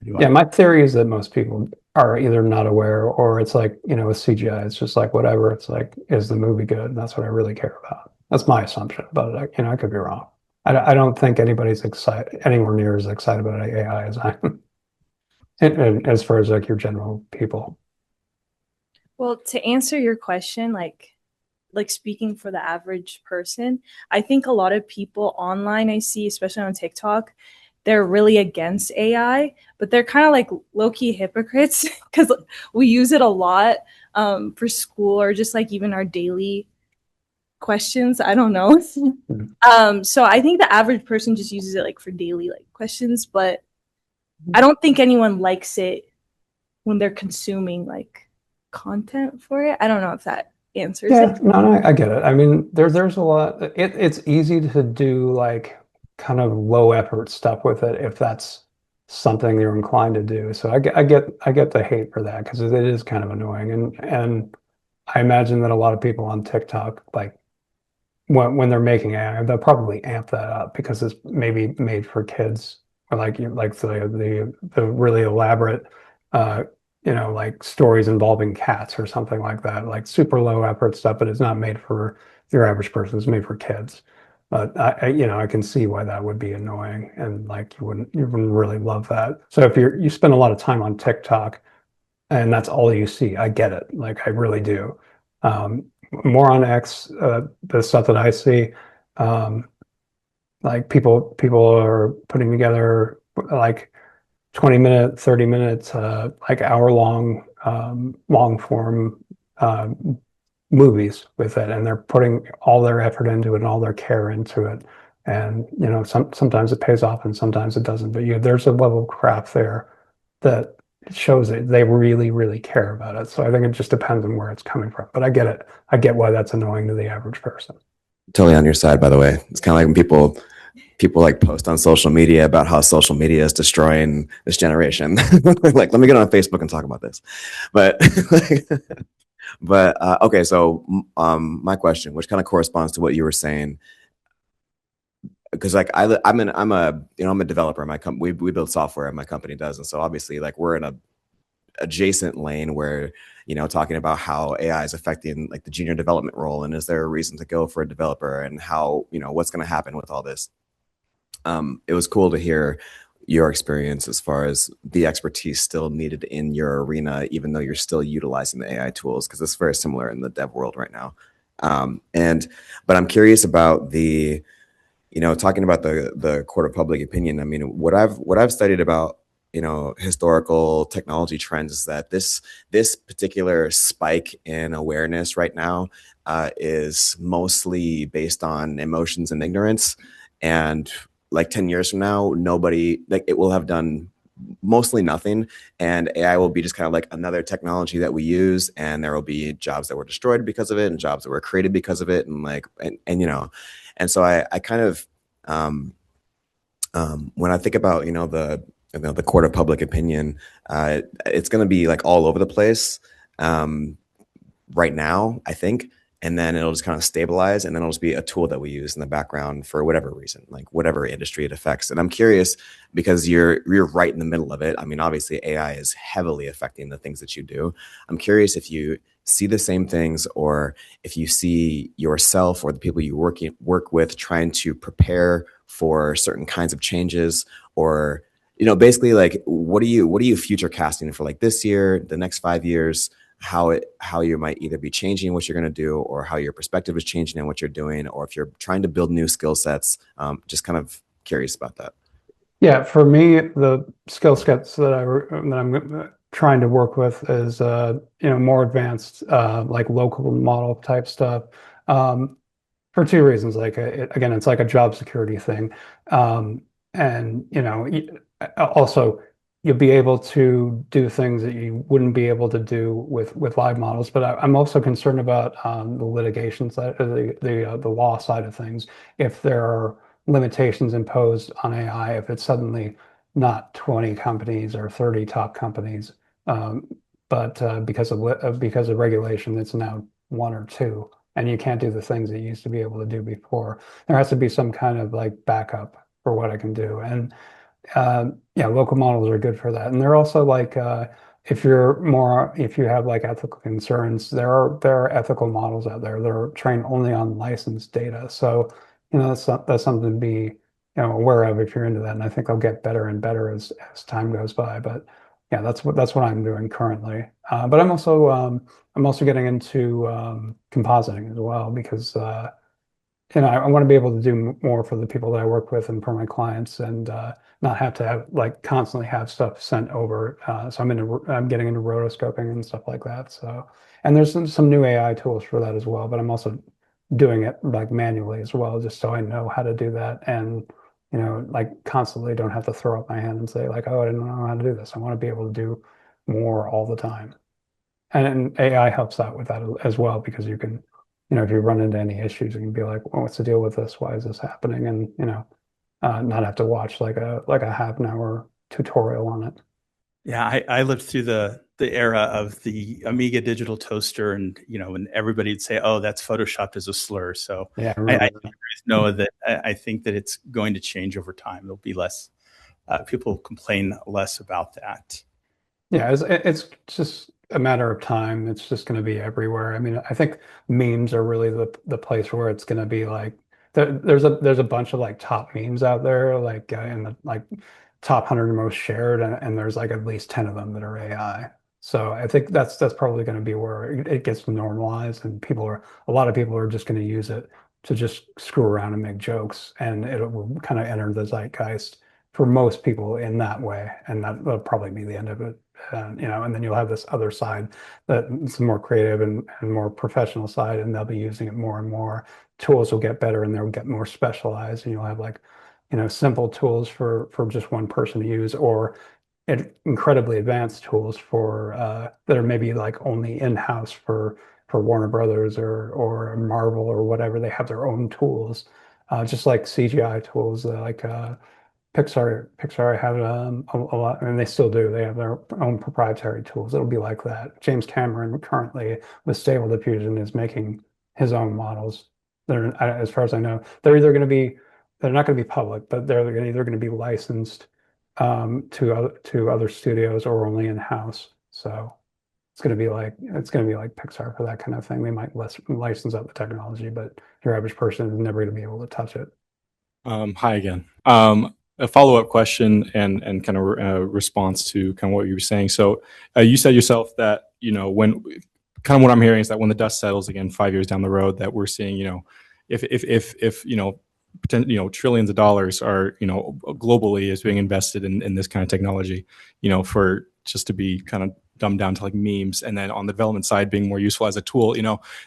Yeah, my theory is that most people are either not aware or it's like, with CGI, it's just like whatever. It's like, is the movie good? And that's what I really care about. That's my assumption, but I could be wrong. I don't think anybody's anywhere near as excited about AI as I am. And as far as like your general people.
Well, to answer your question, like speaking for the average person, I think a lot of people online I see, especially on TikTok, they're really against AI, but they're kind of like low-key hypocrites because we use it a lot for school or just like even our daily questions. I don't know. So I think the average person just uses it like for daily like questions, but I don't think anyone likes it when they're consuming like content for it. I don't know if that answers it.
No, I get it. I mean, there's a lot. It's easy to do like kind of low effort stuff with it if that's something you're inclined to do. So I get the hate for that because it is kind of annoying, and I imagine that a lot of people on TikTok like when they're making AI, they'll probably amp that up because it's maybe made for kids or like the really elaborate like stories involving cats or something like that, like super low effort stuff, but it's not made for your average person. It's made for kids. But I can see why that would be annoying and like you wouldn't really love that. So if you spend a lot of time on TikTok and that's all you see, I get it. Like I really do. More on X, the stuff that I see, like people are putting together like 20 minute, 30 minutes, like hour long, long form movies with it, and they're putting all their effort into it and all their care into it. And sometimes it pays off and sometimes it doesn't. But there's a level of craft there that shows that they really, really care about it. So I think it just depends on where it's coming from. But I get it. I get why that's annoying to the average person.
Totally on your side, by the way. It's kind of like when people like post on social media about how social media is destroying this generation. Like, let me get on Facebook and talk about this. But okay, so my question, which kind of corresponds to what you were saying, because like I'm a developer. We build software, and my company does, and so obviously like we're in a adjacent lane where talking about how AI is affecting like the junior development role, and is there a reason to go for a developer, and how what's going to happen with all this. It was cool to hear your experience as far as the expertise still needed in your arena, even though you're still utilizing the AI tools, because it's very similar in the dev world right now. But I'm curious about the, talking about the court of public opinion. I mean, what I've studied about, historical technology trends is that this particular spike in awareness right now is mostly based on emotions and ignorance. And like 10 years from now, nobody, like, it will have done mostly nothing, and AI will be just kind of like another technology that we use, and there will be jobs that were destroyed because of it and jobs that were created because of it, and like and so I kind of when I think about the court of public opinion, it's going to be like all over the place right now, I think. and then it'll just kind of stabilize, and then it'll just be a tool that we use in the background for whatever reason, like whatever industry it affects. And I'm curious, because you're right in the middle of it. I mean, obviously AI is heavily affecting the things that you do. I'm curious if you see the same things, or if you see yourself or the people you work with trying to prepare for certain kinds of changes, or basically, like, what are you future casting for, like, this year, the next 5 years, how you might either be changing what you're going to do, or how your perspective is changing in what you're doing, or if you're trying to build new skill sets. Just kind of curious about that.
Yeah, for me, the skill sets that I'm trying to work with is more advanced like local model type stuff. Um, for two reasons. Like again, it's like a job security thing, and also you'll be able to do things that you wouldn't be able to do with live models. But I'm also concerned about the litigation side, the law side of things. If there are limitations imposed on AI, if it's suddenly not 20 companies or 30 top companies, um, but because of regulation, it's now one or two, and you can't do the things that you used to be able to do before. There has to be some kind of like backup for what I can do. And yeah, local models are good for that. And they're also like if you have like ethical concerns, there are ethical models out there that are trained only on licensed data. So, that's something to be, aware of if you're into that. And I think I'll get better and better as time goes by. But yeah, that's what I'm doing currently. But I'm also getting into compositing as well, because I want to be able to do more for the people that I work with and for my clients, and not have to have like constantly have stuff sent over. So I'm getting into rotoscoping and stuff like that. So, and there's some new AI tools for that as well, but I'm also doing it like manually as well, just so I know how to do that, and like constantly don't have to throw up my hand and say like, oh, I didn't know how to do this. I want to be able to do more all the time. And AI helps out with that as well, because you can, if you run into any issues, you can be like, well, what's the deal with this? Why is this happening? And, not have to watch like a half an hour tutorial on it.
Yeah, I lived through the era of the Amiga digital toaster, and when everybody'd say, "Oh, that's photoshopped as a slur." So
Yeah, I
I
remember that.
know that I think that it's going to change over time. There'll be less people complain less about that.
Yeah, it's just a matter of time. It's just going to be everywhere. I mean, I think memes are really the place where it's going to be like there's a bunch of like top memes out there, like in the like top 100 most shared, and there's like at least 10 of them that are AI. So I think that's probably going to be where it gets normalized, and a lot of people are just going to use it to just screw around and make jokes, and it will kind of enter the zeitgeist for most people in that way, and that'll probably be the end of it. And then you'll have this other side that's more creative and more professional side, and they'll be using it more and more. Tools will get better and they'll get more specialized, and you'll have like, simple tools for just one person to use, or incredibly advanced tools for that are maybe like only in-house for Warner Brothers or Marvel or whatever. They have their own tools, just like CGI tools, like Pixar had a lot, and they still do. They have their own proprietary tools. It'll be like that. James Cameron currently with Stable Diffusion is making his own models. As far as I know, they're not going to be public, but they're either going to be licensed to other studios or only in house. So it's going to be like Pixar for that kind of thing. They might license out the technology, but your average person is never going to be able to touch it.
Hi again. A follow-up question and kind of response to kind of what you were saying. So you said yourself that, when kind of what I'm hearing is that when the dust settles again, 5 years down the road, that we're seeing, if trillions of dollars are, globally is being invested in this kind of technology, for just to be kind of dumbed down to like memes, and then on the development side being more useful as a tool,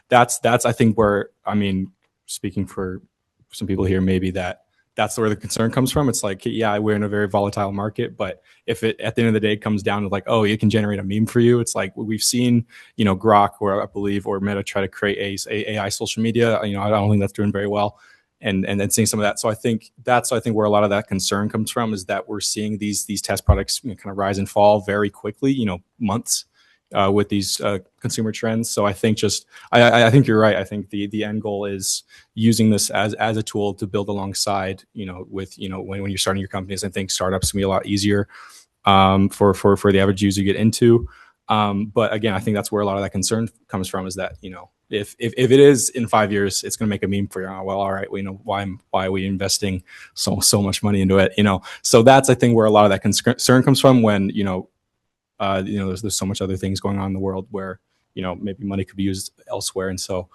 that's I think where, I mean, speaking for some people here, maybe that's where the concern comes from. It's like, yeah, we're in a very volatile market, but if it at the end of the day comes down to like, oh, it can generate a meme for you, it's like we've seen, Grok, or I believe, or Meta try to create a AI social media. I don't think that's doing very well, and then seeing some of that. So I think where a lot of that concern comes from, is that we're seeing these test products kind of rise and fall very quickly, months, with these consumer trends. So I think I think you're right. I think the end goal is using this as a tool to build alongside, with, when you're starting your companies. I think startups can be a lot easier for the average user to get into. But again, I think that's where a lot of that concern comes from, is that, if it is in 5 years, it's going to make a meme for you. Oh, well, all right, why are we investing so much money into it? So that's, I think, where a lot of that concern comes from, when, there's so much other things going on in the world where, maybe money could be used elsewhere. And so,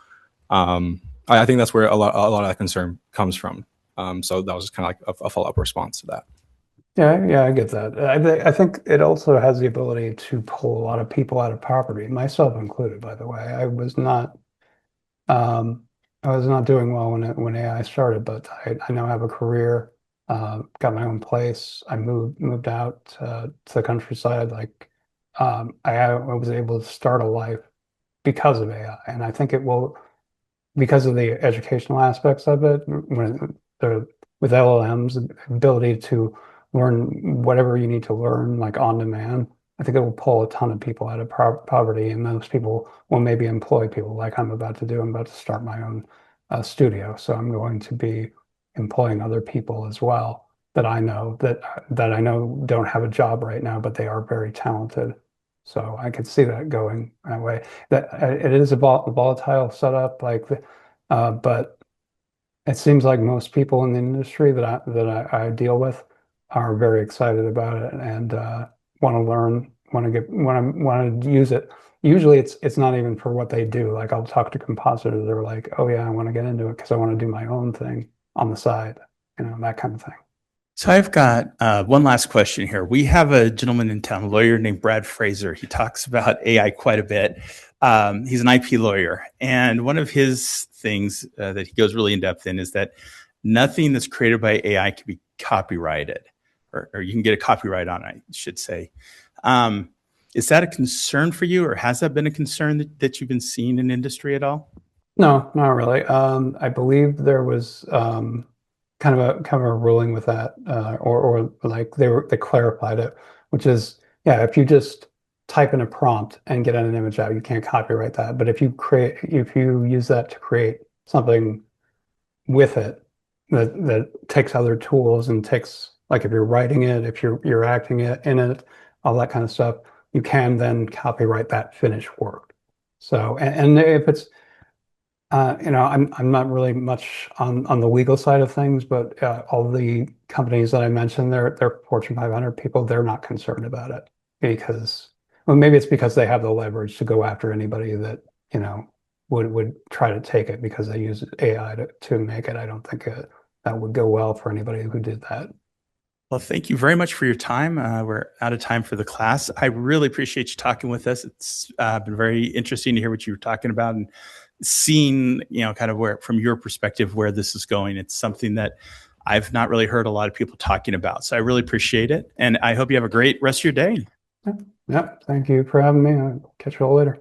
I think that's where a lot of that concern comes from. So that was just kind of like a follow-up response to that.
Yeah, I get that. I think it also has the ability to pull a lot of people out of poverty, myself included, by the way. I was not doing well when AI started, but I now have a career, got my own place. I moved out to the countryside. I was able to start a life because of AI, and I think it will, because of the educational aspects of it, with LLMs, the ability to learn whatever you need to learn, like on demand. I think it will pull a ton of people out of poverty, and those people will maybe employ people like I'm about to do. I'm about to start my own studio, so I'm going to be employing other people as well that I know don't have a job right now, but they are very talented. So I could see that going that way. That it is a volatile setup, but it seems like most people in the industry that I deal with are very excited about it and want to learn, want to use it. Usually, it's not even for what they do. Like, I'll talk to compositors. They're like, "Oh yeah, I want to get into it because I want to do my own thing on the side," that kind of thing.
So I've got one last question here. We have a gentleman in town, a lawyer named Brad Fraser. He talks about AI quite a bit. He's an IP lawyer, and one of his things that he goes really in depth in is that nothing that's created by AI can be copyrighted, or you can get a copyright on it, I should say. Is that a concern for you, or has that been a concern that you've been seeing in industry at all?
No, not really. I believe there was kind of a ruling with that, or like they clarified it, which is, yeah, if you just type in a prompt and get an image out, you can't copyright that. But if you use that to create something with it that takes other tools and takes, like, if you're writing it, if you're acting it in it, all that kind of stuff, you can then copyright that finished work. So, and if it's I'm not really much on the legal side of things, but all the companies that I mentioned, they're Fortune 500 people. They're not concerned about it because, well, maybe it's because they have the leverage to go after anybody that would try to take it because they use AI to make it. I don't think that would go well for anybody who did that.
Well, thank you very much for your time. We're out of time for the class. I really appreciate you talking with us. It's been very interesting to hear what you were talking about and seeing, kind of where, from your perspective, where this is going. It's something that I've not really heard a lot of people talking about. So I really appreciate it. And I hope you have a great rest of your day.
Yep. Thank you for having me. I'll catch you all later.